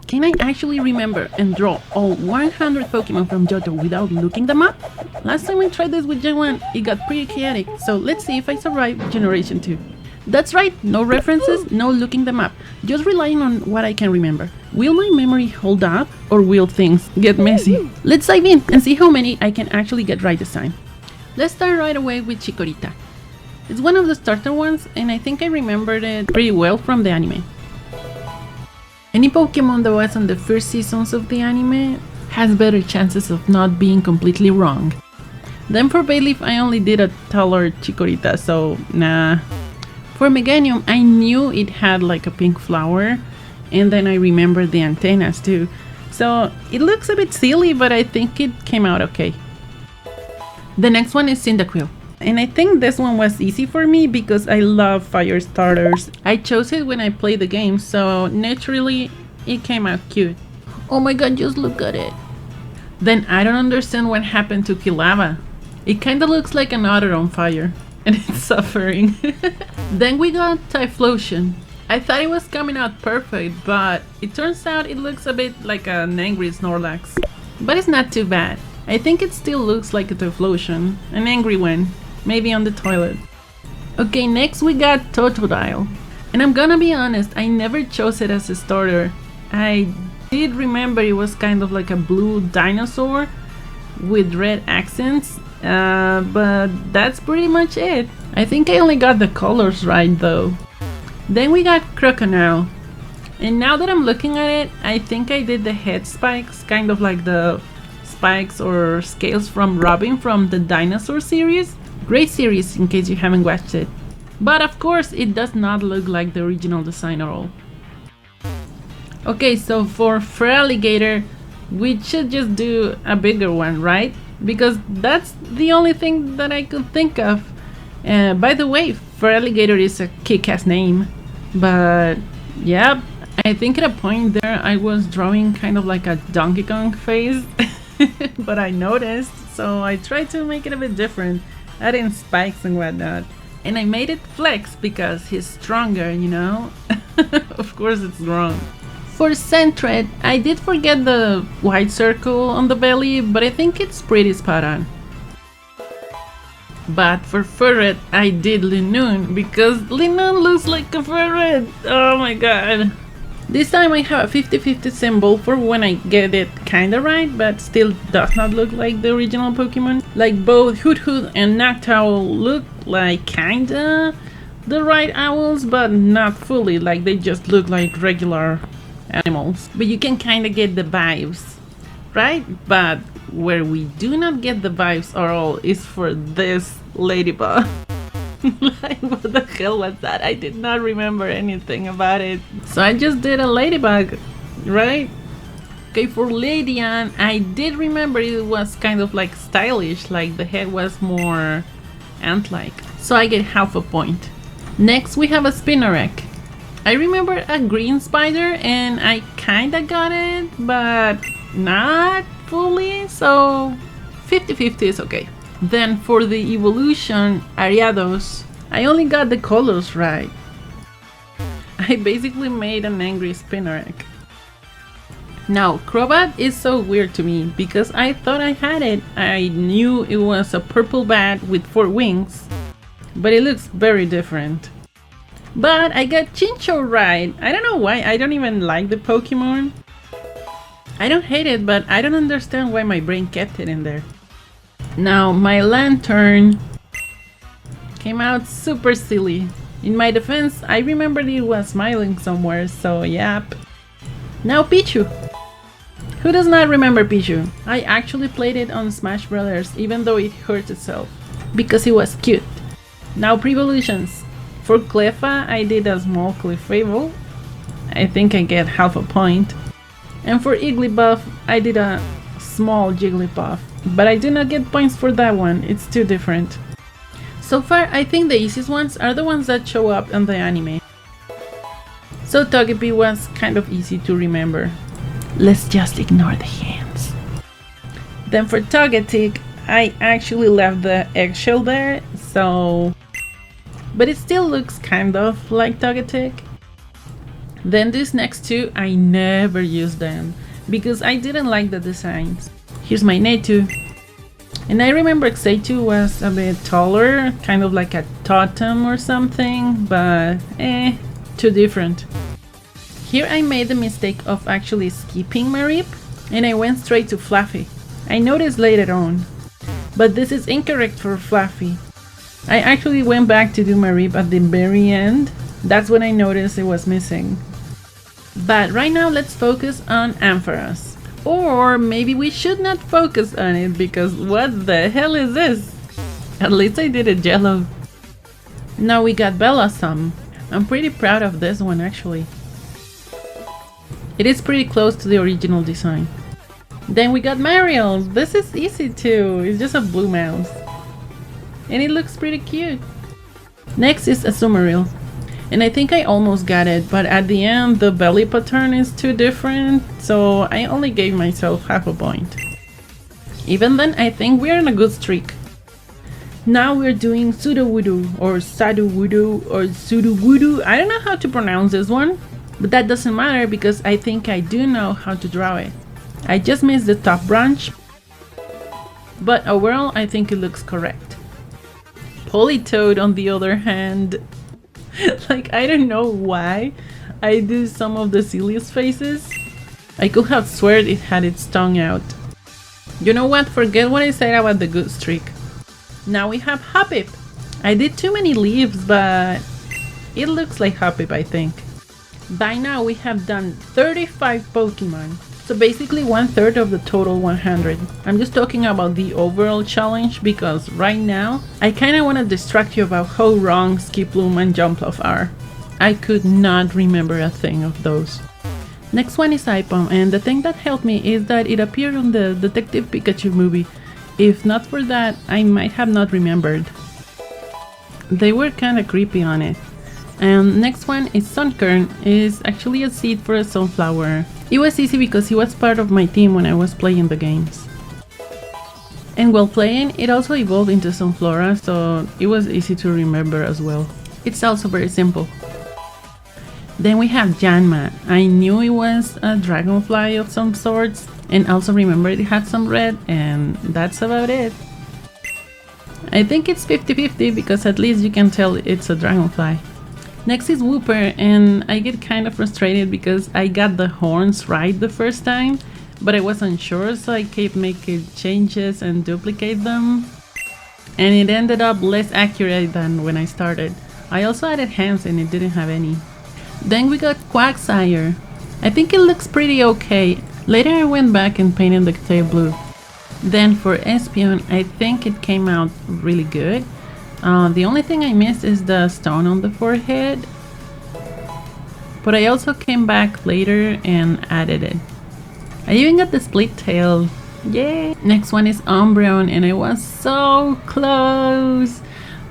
Can I actually remember and draw all 100 Pokemon from Johto without looking them up? Last time I tried this with Gen 1, it got pretty chaotic, so let's see if I survive Generation 2. That's right, no references, no looking them up, just relying on what I can remember. Will my memory hold up, or will things get messy? Let's dive in and see how many I can actually get right this time. Let's start right away with Chikorita. It's one of the starter ones, and I think I remembered it pretty well from the anime. Any Pokemon that was on the first seasons of the anime has better chances of not being completely wrong. Then for Bayleaf, I only did a taller Chikorita, so nah. For Meganium, I knew it had like a pink flower, and then I remembered the antennas too. So it looks a bit silly, but I think it came out okay. The next one is Cyndaquil. And I think this one was easy for me because I love fire starters. I chose it when I played the game, so naturally it came out cute. Oh my god, just look at it. Then I don't understand what happened to Kilava. It kinda looks like an otter on fire, and it's suffering. Then we got Typhlosion. I thought it was coming out perfect, but it turns out it looks a bit like an angry Snorlax. But it's not too bad. I think it still looks like a Typhlosion, an angry one. Maybe on the toilet. Okay, next we got Totodile. And I'm gonna be honest, I never chose it as a starter. I did remember it was kind of like a blue dinosaur with red accents, but that's pretty much it. I think I only got the colors right though. Then we got Crocodile. And now that I'm looking at it, I think I did the head spikes, kind of like the spikes or scales from Robin from the Dinosaur series. Great series in case you haven't watched it. But of course it does not look like the original design at all. Okay, so for Feraligatr, we should just do a bigger one, right? Because that's the only thing that I could think of. By the way, Feraligatr is a kick-ass name. But yeah, I think at a point there I was drawing kind of like a Donkey Kong face. But I noticed, so I tried to make it a bit different. Adding spikes and whatnot. And I made it flex because he's stronger, you know? Of course it's wrong. For Sentret, I did forget the white circle on the belly, but I think it's pretty spot on. But for Ferret, I did Linoon because Linoon looks like a ferret. Oh my god. This time I have a 50-50 symbol for when I get it kinda right, but still does not look like the original Pokemon. Like both Hoot and Noctowl look like kinda the right owls, but not fully, like they just look like regular animals. But you can kinda get the vibes, right? But where we do not get the vibes at all is for this ladybug. Like, what the hell was that? I did not remember anything about it. So I just did a ladybug, right? Okay, for Ladian, I did remember it was kind of like stylish, like the head was more ant-like. So I get half a point. Next we have a Spinarak. I remember a green spider and I kinda got it, but not fully, so 50-50 is okay. Then for the evolution, Ariados, I only got the colors right. I basically made an angry Spinarak. Now, Crobat is so weird to me because I thought I had it. I knew it was a purple bat with 4 wings, but it looks very different. But I got Chinchou right. I don't know why, I don't even like the Pokemon. I don't hate it, but I don't understand why my brain kept it in there. Now, my Lantern came out super silly. In my defense, I remembered it was smiling somewhere, so yep. Now Pichu. Who does not remember Pichu? I actually played it on Smash Brothers, even though it hurt itself, because it was cute. Now Prevolutions. For Cleffa, I did a small Clefable. I think I get half a point. And for Igglybuff, I did a small Jigglypuff. But I do not get points for that one, it's too different. So far, I think the easiest ones are the ones that show up in the anime. So Togepi was kind of easy to remember. Let's just ignore the hands. Then for Togetic, I actually left the eggshell there, so... But it still looks kind of like Togetic. Then these next two, I never used them because I didn't like the designs. Here's my Natu. And I remember Xatu was a bit taller, kind of like a totem or something, but too different. Here I made the mistake of actually skipping Marip, and I went straight to Fluffy. I noticed later on, but this is incorrect for Fluffy. I actually went back to do Marip at the very end. That's when I noticed it was missing. But right now let's focus on Ampharos. Or maybe we should not focus on it because what the hell is this? At least I did it yellow. Now we got Bellossom. I'm pretty proud of this one actually. It is pretty close to the original design. Then we got Mariel. This is easy too. It's just a blue mouse. And it looks pretty cute. Next is Azumarill. And I think I almost got it, but at the end the belly pattern is too different, so I only gave myself half a point. Even then, I think we're on a good streak. Now we're doing Sudowoodo, or Sadowoodo, or Sudowoodo. I don't know how to pronounce this one, but that doesn't matter because I think I do know how to draw it. I just missed the top branch, but overall I think it looks correct. Politoed on the other hand, like, I don't know why I do some of the silliest faces. I could have sworn it had its tongue out. You know what? Forget what I said about the good streak. Now we have Hoppip. I did too many leaves, but it looks like Hoppip, I think. By now we have done 35 Pokemon. So basically 1/3 of the total 100. I'm just talking about the overall challenge because right now I kinda wanna distract you about how wrong Skiploom and Jumpluff are. I could not remember a thing of those. Next one is Ipom, and the thing that helped me is that it appeared on the Detective Pikachu movie. If not for that, I might have not remembered. They were kinda creepy on it. And next one is Sunkern. Is actually a seed for a sunflower. It was easy because he was part of my team when I was playing the games. And while playing, it also evolved into Sunflora, so it was easy to remember as well. It's also very simple. Then we have Janma. I knew it was a dragonfly of some sorts, and also remembered it had some red, and that's about it. I think it's 50-50 because at least you can tell it's a dragonfly. Next is Wooper, and I get kind of frustrated because I got the horns right the first time, but I wasn't sure, so I kept making changes and duplicate them. And it ended up less accurate than when I started. I also added hands and it didn't have any. Then we got Quagsire. I think it looks pretty okay. Later I went back and painted the tail blue. Then for Espeon, I think it came out really good. The only thing I missed is the stone on the forehead, but I also came back later and added it. I even got the split tail. Yay! Next one is Umbreon, and I was so close.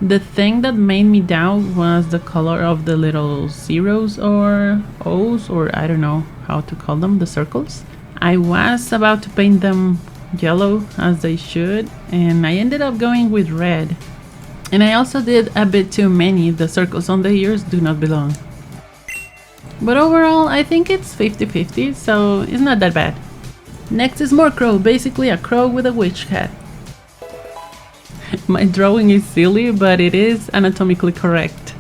The thing that made me doubt was the color of the little zeros or O's, or I don't know how to call them, the circles. I was about to paint them yellow as they should, and I ended up going with red. And I also did a bit too many. The circles on the ears do not belong. But overall, I think it's 50-50, so it's not that bad. Next is Murkrow, basically a crow with a witch hat. My drawing is silly, but it is anatomically correct.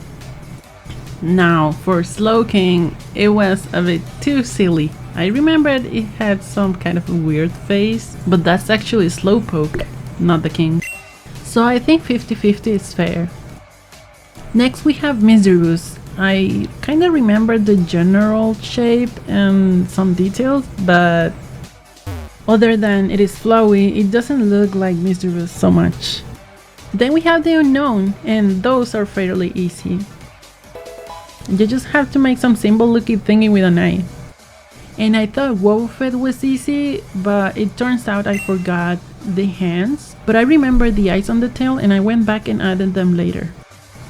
Now, for Slowking, it was a bit too silly. I remembered it had some kind of a weird face, but that's actually Slowpoke, not the king. So I think 50-50 is fair. Next we have Misdreavus. I kinda remember the general shape and some details, but other than it is flowy, it doesn't look like Misdreavus so much. Then we have the Unknown, and those are fairly easy. You just have to make some symbol looking thingy with an eye. And I thought Wobbuffet was easy, but it turns out I forgot the hands, but I remember the eyes on the tail and I went back and added them later.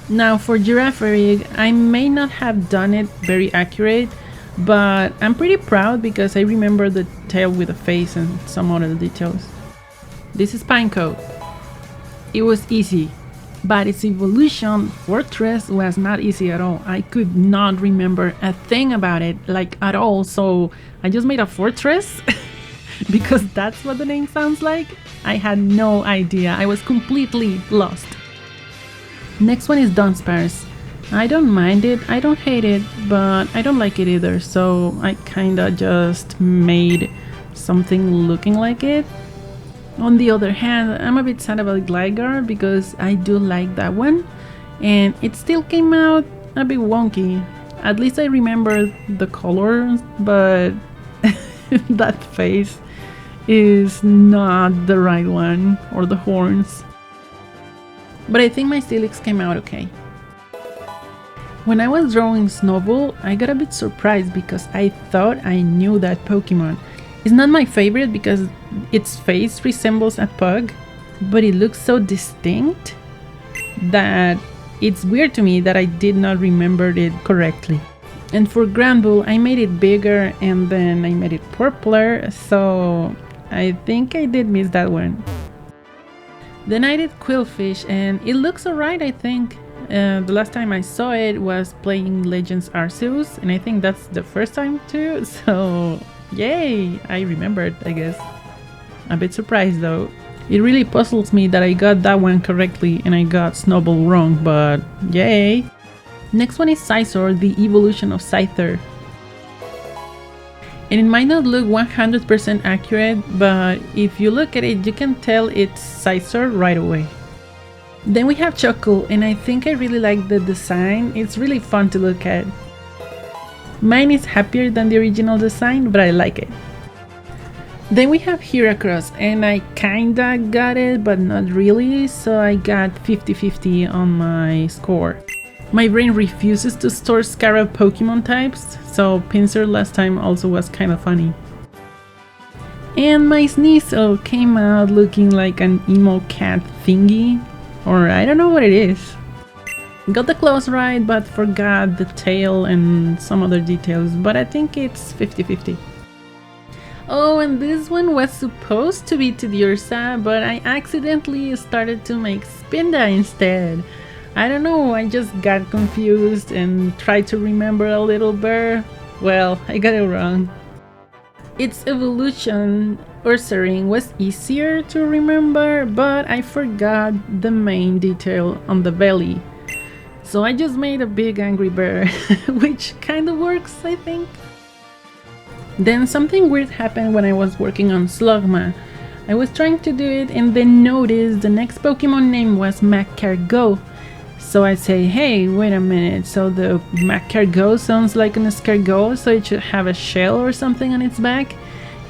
Now for Girafarig, I may not have done it very accurate, but I'm pretty proud because I remember the tail with the face and some other details. This is Pinecoat. It was easy. But its evolution, Fortress, was not easy at all. I could not remember a thing about it, like at all, so I just made a Fortress because that's what the name sounds like. I had no idea. I was completely lost. Next one is Dunsparce. I don't mind it, I don't hate it, but I don't like it either, so I kinda just made something looking like it. On the other hand, I'm a bit sad about Gligar because I do like that one, and it still came out a bit wonky. At least I remember the colors, but that face is not the right one, or the horns. But I think my Steelix came out okay. When I was drawing Snowball, I got a bit surprised because I thought I knew that Pokemon. It's not my favorite because its face resembles a pug, but it looks so distinct that it's weird to me that I did not remember it correctly. And for Granbull, I made it bigger and then I made it purpler, so I think I did miss that one. Then I did Quillfish and it looks alright, I think. The last time I saw it was playing Legends Arceus, and I think that's the first time too, so yay! I remembered, I guess. A bit surprised though. It really puzzles me that I got that one correctly and I got Snowball wrong, but yay! Next one is Scizor, the evolution of Scyther. And it might not look 100% accurate, but if you look at it, you can tell it's Scizor right away. Then we have Chuckle, and I think I really like the design. It's really fun to look at. Mine is happier than the original design, but I like it. Then we have Heracross, and I kinda got it, but not really, so I got 50-50 on my score. My brain refuses to store Scarab Pokemon types, so Pinsir last time also was kinda funny. And my Sneasel came out looking like an emo cat thingy. Or I don't know what it is. Got the claws right, but forgot the tail and some other details, but I think it's 50-50. Oh, and this one was supposed to be Teddiursa, but I accidentally started to make Spinda instead. I don't know, I just got confused and tried to remember a little better. Well, I got it wrong. Its evolution, Ursaring, was easier to remember, but I forgot the main detail on the belly. So I just made a big angry bear, which kinda works, I think. Then something weird happened when I was working on Slugma. I was trying to do it and then noticed the next Pokemon name was Macargo. So I say, hey, wait a minute, so the Macargo sounds like an escargot, so it should have a shell or something on its back?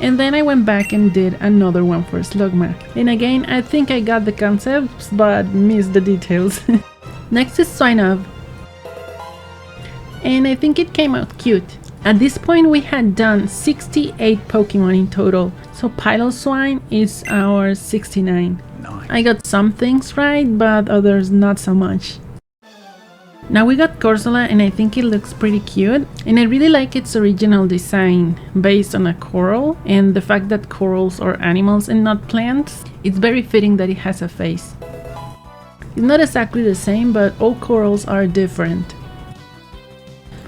And then I went back and did another one for Slugma. And again, I think I got the concepts, but missed the details. Next is Swinub. And I think it came out cute. At this point we had done 68 Pokemon in total, so Piloswine is our 69. Nice. I got some things right, but others not so much. Now we got Corsola, and I think it looks pretty cute, and I really like its original design based on a coral, and the fact that corals are animals and not plants. It's very fitting that it has a face. It's not exactly the same, but all corals are different.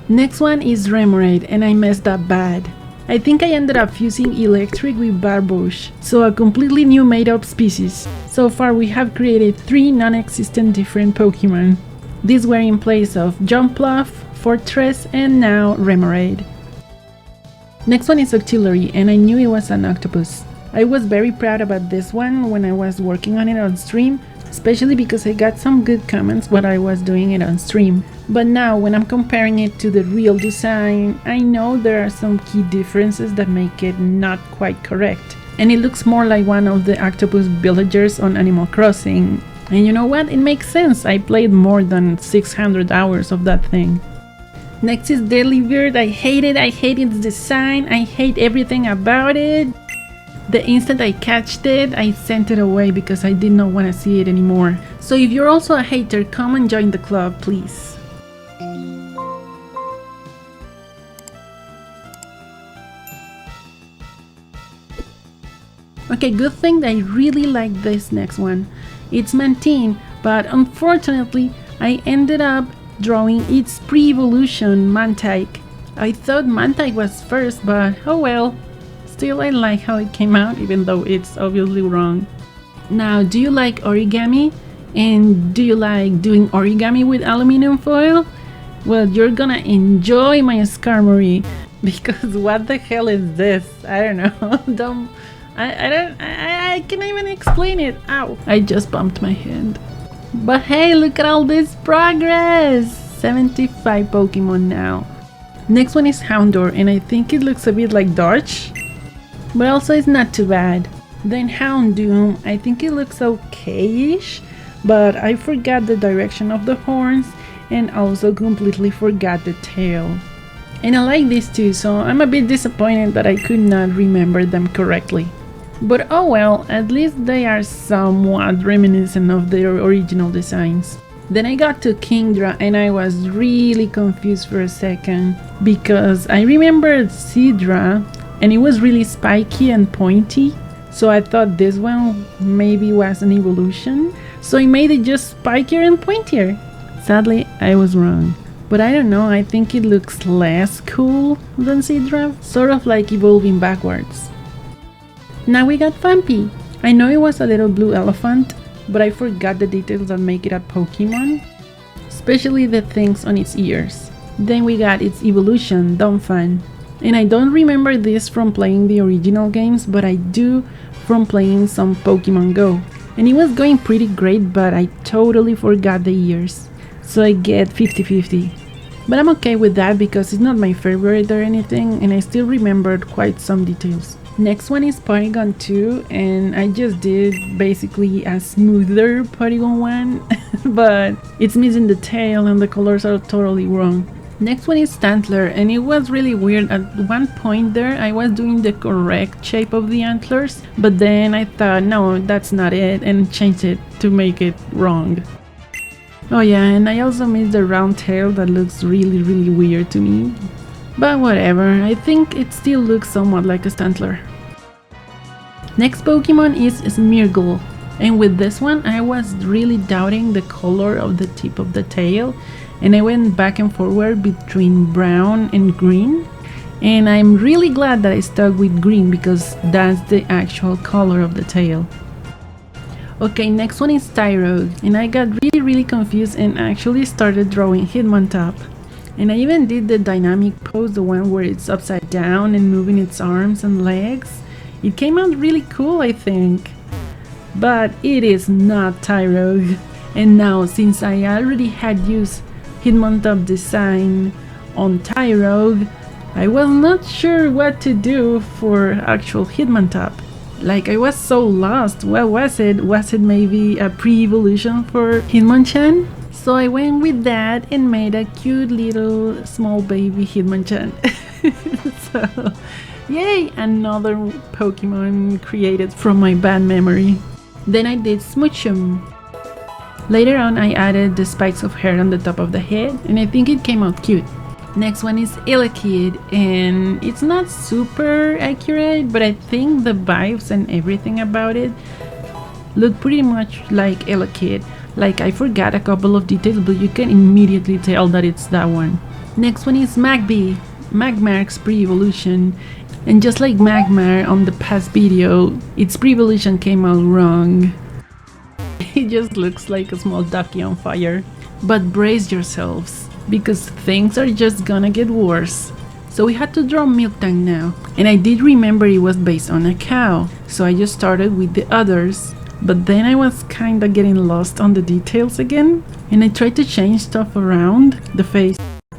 Next one is Remoraid, and I messed up bad. I think I ended up fusing Electric with Barbosh, so a completely new made-up species. So far we have created 3 non-existent different Pokemon. These were in place of Jumpluff, Fortress, and now Remoraid. Next one is Octillery, and I knew it was an octopus. I was very proud about this one when I was working on it on stream, especially because I got some good comments while I was doing it on stream. But now when I'm comparing it to the real design, I know there are some key differences that make it not quite correct. And it looks more like one of the octopus villagers on Animal Crossing. And you know what? It makes sense. I played more than 600 hours of that thing. Next is Delibird. I hate it. I hate its design. I hate everything about it. The instant I catched it, I sent it away because I did not want to see it anymore. So if you're also a hater, come and join the club, please. Okay, good thing that I really like this next one. It's Mantine. but unfortunately I ended up drawing its pre-evolution Mantike. I thought Mantike was first, but oh well. Still, I like how it came out, even though it's obviously wrong. Now, do you like origami? And do you like doing origami with aluminum foil? Well, you're gonna enjoy my Skarmory, because what the hell is this? I don't know. I can't even explain it. Ow! I just bumped my head. But hey, look at all this progress! 75 Pokemon now. Next one is Houndour, and I think it looks a bit like Darch, but also it's not too bad. Then Houndoom, I think it looks okay-ish, but I forgot the direction of the horns and also completely forgot the tail. And I like these two, so I'm a bit disappointed that I could not remember them correctly. But oh well, at least they are somewhat reminiscent of their original designs. Then I got to Kingdra and I was really confused for a second, because I remembered Seadra and it was really spiky and pointy, so I thought this one maybe was an evolution, so I made it just spikier and pointier. Sadly, I was wrong. But I don't know, I think it looks less cool than Seadra, sort of like evolving backwards. Now we got Fampi. I know it was a little blue elephant, but I forgot the details that make it a Pokemon, especially the things on its ears. Then we got its evolution, Donphan. And I don't remember this from playing the original games, but I do from playing some Pokemon Go. And it was going pretty great, but I totally forgot the ears. So I get 50-50. But I'm okay with that because it's not my favorite or anything, and I still remembered quite some details. Next one is Porygon 2, and I just did basically a smoother Porygon 1, but it's missing the tail and the colors are totally wrong. Next one is Stantler, and it was really weird. At one point there I was doing the correct shape of the antlers, but then I thought no, that's not it, and changed it to make it wrong. Oh yeah, and I also missed the round tail that looks really weird to me. But whatever, I think it still looks somewhat like a Stantler. Next Pokemon is Smeargle, and with this one I was really doubting the color of the tip of the tail, and I went back and forward between brown and green, and I'm really glad that I stuck with green because that's the actual color of the tail. Okay, next one is Tyrogue, and I got really confused and actually started drawing Hitmontop. And I even did the dynamic pose, the one where it's upside down and moving its arms and legs. It came out really cool, I think. But it is not Tyrogue. And now, since I already had used Hitmontop design on Tyrogue, I was not sure what to do for actual Hitmontop. Like, I was so lost. What was it? Was it maybe a pre-evolution for Hitmonchan? So I went with that and made a cute little small baby Hitmonchan. So, yay! Another Pokemon created from my bad memory. Then I did Smoochum. Later on I added the spikes of hair on the top of the head, and I think it came out cute. Next one is Elekid, and it's not super accurate, but I think the vibes and everything about it look pretty much like Elekid. Like, I forgot a couple of details, but you can immediately tell that it's that one. Next one is Magmar's pre-evolution, and just like Magmar on the past video, its pre-evolution came out wrong. It just looks like a small ducky on fire. But brace yourselves, because things are just gonna get worse. So we had to draw Miltank now, and I did remember it was based on a cow, so I just started with the others. But then I was kinda getting lost on the details again, and I tried to change stuff around, the face,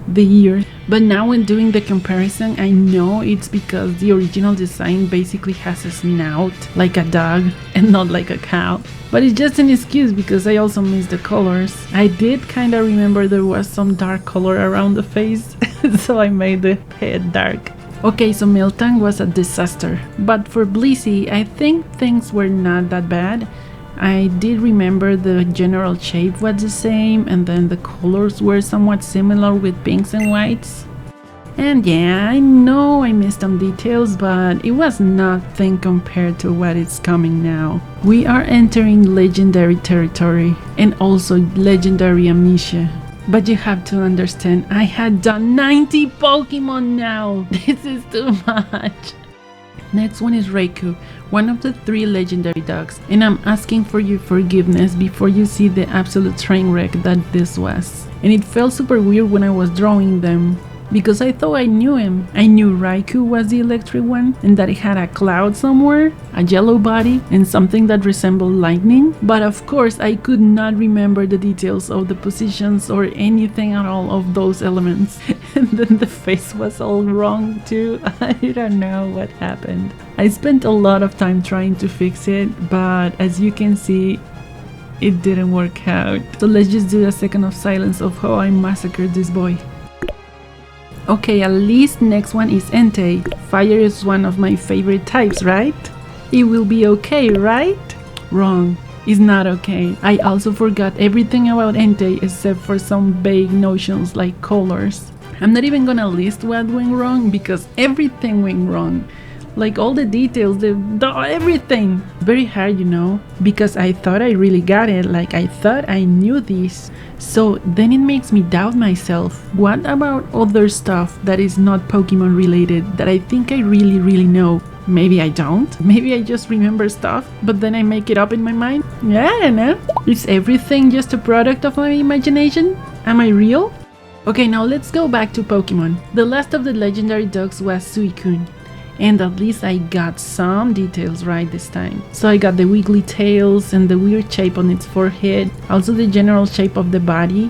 the ears. But now when doing the comparison, I know it's because the original design basically has a snout like a dog and not like a cow. But it's just an excuse because I also missed the colors. I did kinda remember there was some dark color around the face, so I made the head dark. Okay, so Miltank was a disaster, but for Blissey, I think things were not that bad. I did remember the general shape was the same, and then the colors were somewhat similar with pinks and whites. And yeah, I know I missed some details, but it was nothing compared to what is coming now. We are entering legendary territory and also legendary amnesia. But you have to understand, I had done 90 Pokemon now. This is too much. Next one is Raikou, one of the 3 legendary dogs, and I'm asking for your forgiveness before you see the absolute train wreck that this was. And it felt super weird when I was drawing them, because I thought I knew him. I knew Raikou was the electric one, and that it had a cloud somewhere, a yellow body, and something that resembled lightning. But of course, I could not remember the details of the positions or anything at all of those elements. And then the face was all wrong too. I don't know what happened. I spent a lot of time trying to fix it, but as you can see, it didn't work out. So let's just do a second of silence of how I massacred this boy. Okay, at least next one is Entei. Fire is one of my favorite types, right? It will be okay, right? Wrong. It's not okay. I also forgot everything about Entei except for some vague notions like colors. I'm not even gonna list what went wrong because everything went wrong. Like all the details, everything. Very hard, you know, because I thought I really got it, like I thought I knew this. So then it makes me doubt myself. What about other stuff that is not Pokemon related that I think I really know? Maybe I don't. Maybe I just remember stuff, but then I make it up in my mind. Yeah, I don't know. Is everything just a product of my imagination? Am I real? Okay, now let's go back to Pokemon. The last of the legendary dogs was Suicune. And at least I got some details right this time. So I got the wiggly tails and the weird shape on its forehead, also the general shape of the body.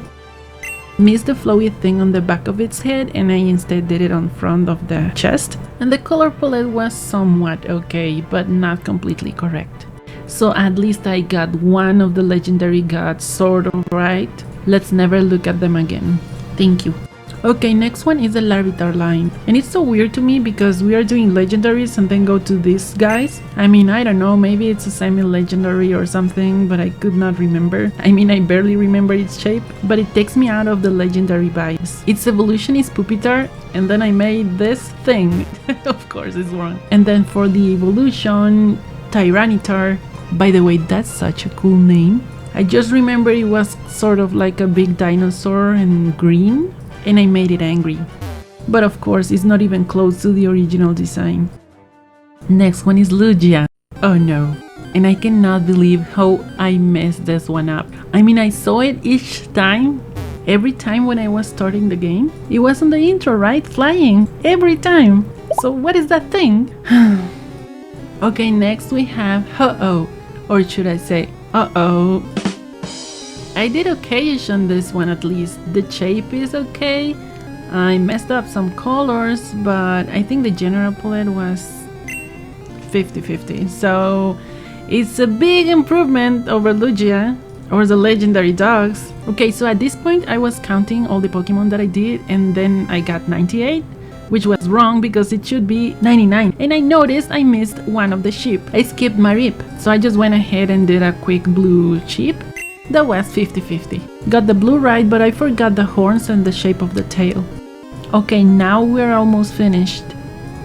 Missed the flowy thing on the back of its head and I instead did it on front of the chest. And the color palette was somewhat okay, but not completely correct. So at least I got one of the legendary gods sort of right. Let's never look at them again. Thank you. Okay, next one is the Larvitar line. And it's so weird to me because we are doing legendaries and then go to these guys. I mean, I don't know, maybe it's a semi-legendary or something, but I could not remember. I mean, I barely remember its shape, but it takes me out of the legendary vibes. Its evolution is Pupitar, and then I made this thing. Of course, it's wrong. And then for the evolution, Tyranitar. By the way, that's such a cool name. I just remember it was sort of like a big dinosaur and green. And I made it angry. But of course, it's not even close to the original design. Next one is Lugia. Oh no. And I cannot believe how I messed this one up. I mean, I saw it each time. Every time when I was starting the game. It was on the intro, right? Flying. Every time. So what is that thing? Okay, next we have Ho-Oh. Or should I say, uh-oh. I did okay-ish on this one at least. The shape is okay. I messed up some colors, but I think the general palette was 50-50. So it's a big improvement over Lugia or the legendary dogs. Okay, so at this point I was counting all the Pokemon that I did and then I got 98, which was wrong because it should be 99. And I noticed I missed one of the sheep. I skipped Marip, so I just went ahead and did a quick blue sheep. That was 50-50. Got the blue right, but I forgot the horns and the shape of the tail. Okay, now we're almost finished.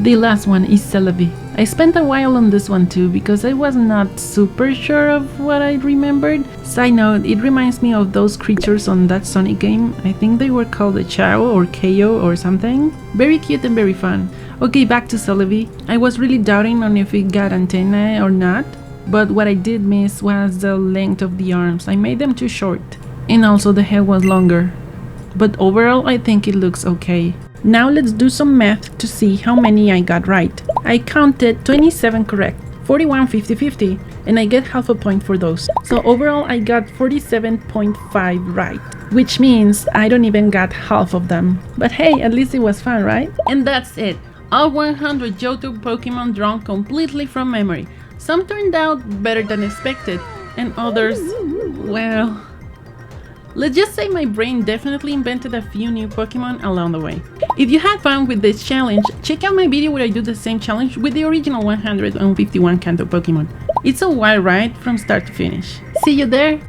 The last one is Celebi. I spent a while on this one too because I was not super sure of what I remembered. Side note, it reminds me of those creatures on that Sonic game. I think they were called the Chao or Ko or something. Very cute and very fun. Okay, back to Celebi. I was really doubting on if it got antennae or not. But what I did miss was the length of the arms. I made them too short. And also the head was longer. But overall I think it looks okay. Now let's do some math to see how many I got right. I counted 27 correct, 41 50-50, and I get half a point for those. So overall I got 47.5 right, which means I don't even got half of them. But hey, at least it was fun, right? And that's it. All 100 Johto Pokemon drawn completely from memory. Some turned out better than expected, and others, well, let's just say my brain definitely invented a few new Pokemon along the way. If you had fun with this challenge, check out my video where I do the same challenge with the original 151 Kanto Pokemon. It's a wild ride from start to finish. See you there!